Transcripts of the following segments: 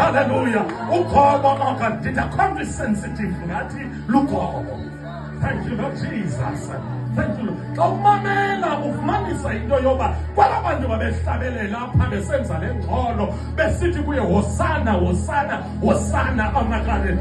hallelujah. Ugobo okade ndakhombisa sensitive ngathi lugobo. Thank you Lord Jesus. Thank you Lord. Xa umamela ufumanisa into yoba kwalabantu babehlabelela apha besenza le ngxolo besithi kuye hosana hosana hosana amakare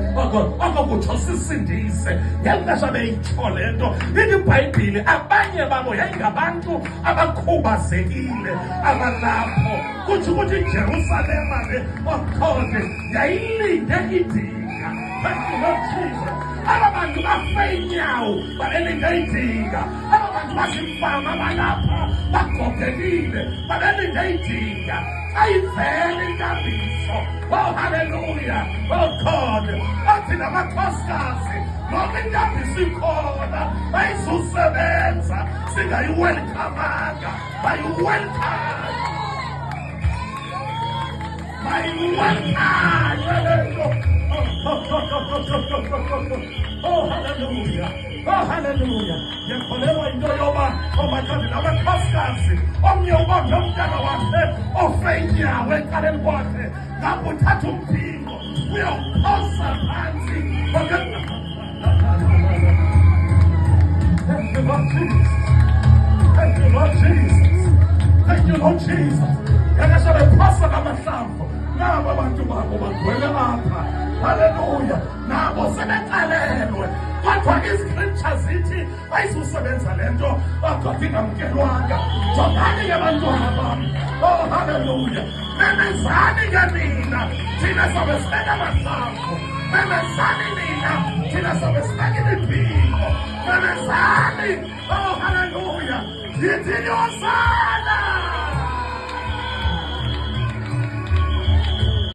okutsho sisindise ngexesha beyitsho le nto ithi iBhayibhile abanye babo yayingabantu abakhubazekile abalapho kutsho ukuthi iJerusalema le okhode yayilinde idinga. Thank you Lord Jesus. Abantu bafe inyawo babelinde idinga. Abantu basimfama balapha bagogekile babelinde idinga. Ayivele inkambiso. Oh hallelujah. Oh God. Athi namakhosikazi noma inkambiso ikhona ayizusebenza singayiwelkamanga. Bayiwelkame. Oh hallelujah. Oh hallelujah. Yakholelwa into yoba omakhadi namakhosikazi omnye ubambe umntana wakhe ofe inyawo ekaleni kwakhe ngapho uthatha umphingo uyawuphosa phansi. Thank you Lord Jesus. Thank you Lord Jesus. Thank you Lord Jesus. Yakasha bephosa namahlamvu nabo abantu babo bagcwele apha. Hallelujah. Nabo sebekalelwe kodwa iscripture zithi ayizusebenza lento akodingamkelwanga. Jongani ke bantwana bami. Oh hallelujah. Memezani ke mina thina sobe sibeka amahlamvu. Memezani mina thina sobe sibeka imiphingo. Memezani. Oh hallelujah. Yithi yosana.